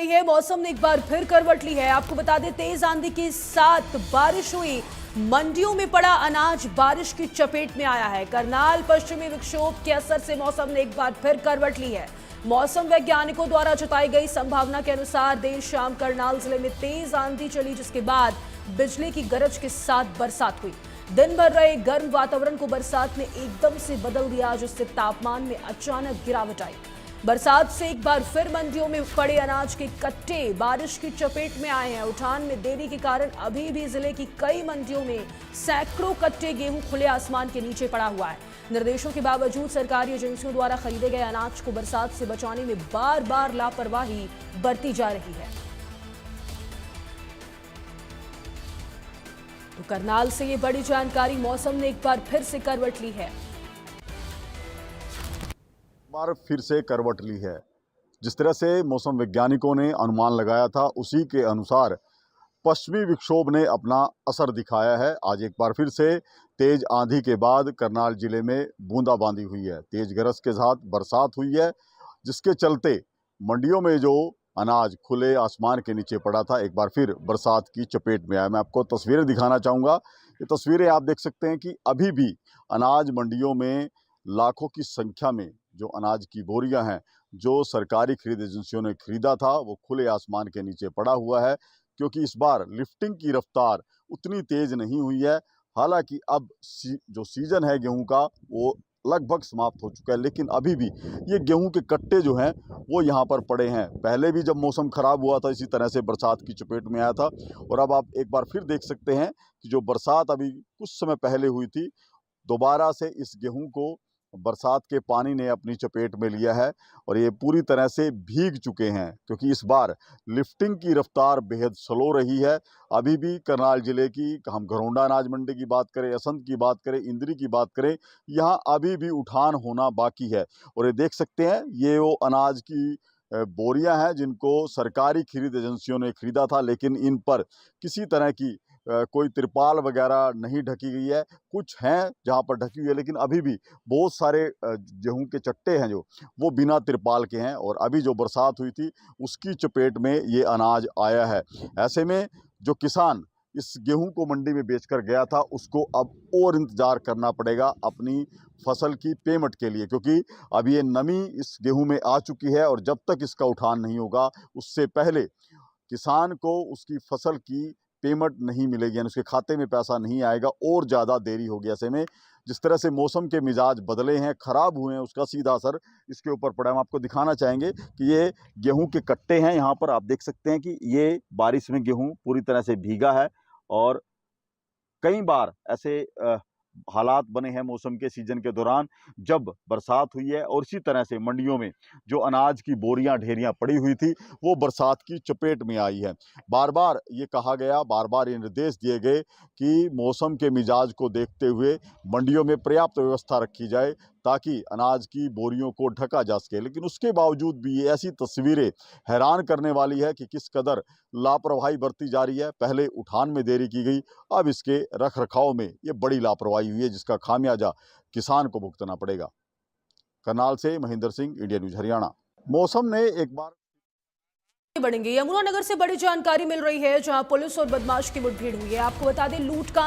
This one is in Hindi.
रही है। मौसम ने एक बार फिर करवट ली है। आपको बता दें, तेज आंधी के साथ बारिश हुई, मंडियों में पड़ा अनाज बारिश की चपेट में आया है। करनाल पश्चिमी विक्षोभ के असर से मौसम ने एक बार फिर करवट ली है। मौसम वैज्ञानिकों द्वारा जताई गई संभावना के अनुसार देर शाम करनाल जिले में तेज आंधी चली, जिसके बाद बिजली की गरज के साथ बरसात हुई। दिन भर रहे गर्म वातावरण को बरसात ने एकदम से बदल दिया, जिससे तापमान में अचानक गिरावट आई। बरसात से एक बार फिर मंडियों में पड़े अनाज के कट्टे बारिश की चपेट में आए हैं। उठान में देरी के कारण अभी भी जिले की कई मंडियों में सैकड़ों कट्टे गेहूं खुले आसमान के नीचे पड़ा हुआ है। निर्देशों के बावजूद सरकारी एजेंसियों द्वारा खरीदे गए अनाज को बरसात से बचाने में बार बार लापरवाही बरती जा रही है। तो करनाल से ये बड़ी जानकारी। मौसम ने एक बार फिर से करवट ली है। बार फिर से करवट ली है। जिस तरह से मौसम वैज्ञानिकों ने अनुमान लगाया था, उसी के अनुसार पश्चिमी विक्षोभ ने अपना असर दिखाया है। आज एक बार फिर से तेज आंधी के बाद करनाल जिले में बूंदाबांदी हुई है, तेज गरज के साथ बरसात हुई है, जिसके चलते मंडियों में जो अनाज खुले आसमान के नीचे पड़ा था, एक बार फिर बरसात की चपेट में आया। मैं आपको तस्वीरें दिखाना चाहूँगा। ये तस्वीरें आप देख सकते हैं कि अभी भी अनाज मंडियों में लाखों की संख्या में जो अनाज की बोरियां हैं, जो सरकारी खरीद एजेंसियों ने खरीदा था, वो खुले आसमान के नीचे पड़ा हुआ है, क्योंकि इस बार लिफ्टिंग की रफ्तार उतनी तेज नहीं हुई है। हालांकि अब जो सीजन है गेहूं का, वो लगभग समाप्त हो चुका है, लेकिन अभी भी ये गेहूं के कट्टे जो हैं वो यहाँ पर पड़े हैं। पहले भी जब मौसम ख़राब हुआ था, इसी तरह से बरसात की चपेट में आया था, और अब आप एक बार फिर देख सकते हैं कि जो बरसात अभी कुछ समय पहले हुई थी, दोबारा से इस गेहूं को बरसात के पानी ने अपनी चपेट में लिया है और ये पूरी तरह से भीग चुके हैं, क्योंकि इस बार लिफ्टिंग की रफ्तार बेहद स्लो रही है। अभी भी करनाल जिले की, हम घरौंडा अनाज मंडी की बात करें, असंध की बात करें, इंद्री की बात करें, यहाँ अभी भी उठान होना बाकी है। और ये देख सकते हैं, ये वो अनाज की बोरियां हैं जिनको सरकारी खरीद एजेंसियों ने खरीदा था, लेकिन इन पर किसी तरह की कोई तिरपाल वगैरह नहीं ढकी गई है। कुछ हैं जहां पर ढकी हुई है, लेकिन अभी भी बहुत सारे गेहूं के चट्टे हैं जो वो बिना तिरपाल के हैं, और अभी जो बरसात हुई थी उसकी चपेट में ये अनाज आया है। ऐसे में जो किसान इस गेहूं को मंडी में बेचकर गया था, उसको अब और इंतज़ार करना पड़ेगा अपनी फसल की पेमेंट के लिए, क्योंकि अब ये नमी इस गेहूं में आ चुकी है, और जब तक इसका उठान नहीं होगा, उससे पहले किसान को उसकी फसल की पेमेंट नहीं मिलेगी, यानी उसके खाते में पैसा नहीं आएगा, और ज़्यादा देरी होगी। ऐसे में जिस तरह से मौसम के मिजाज बदले हैं, ख़राब हुए हैं, उसका सीधा असर इसके ऊपर पड़ा है। हम आपको दिखाना चाहेंगे कि ये गेहूं के कट्टे हैं। यहाँ पर आप देख सकते हैं कि ये बारिश में गेहूं पूरी तरह से भीगा है, और कई बार ऐसे हालात बने हैं मौसम के सीजन के दौरान, जब बरसात हुई है और इसी तरह से मंडियों में जो अनाज की बोरियां ढेरियां पड़ी हुई थी, वो बरसात की चपेट में आई है। बार बार ये कहा गया, बार बार ये निर्देश दिए गए कि मौसम के मिजाज को देखते हुए मंडियों में पर्याप्त व्यवस्था रखी जाए, ताकि अनाज की बोरियों को ढका जा सके। लेकिन उसके बावजूद भी ये ऐसी तस्वीरें हैरान करने वाली है कि किस कदर लापरवाही बरती जा रही है। पहले उठान में देरी की गई, अब इसके रख रखाव में ये बड़ी लापरवाही हुई है, जिसका खामियाजा किसान को भुगतना पड़ेगा। करनाल से महेंद्र सिंह, इंडिया न्यूज हरियाणा। मौसम ने एक बार बढ़ेंगे। यमुनानगर से बड़ी जानकारी मिल रही है, जहां पुलिस और बदमाश की मुठभेड़ हुई है। आपको बता दें, लूटकांड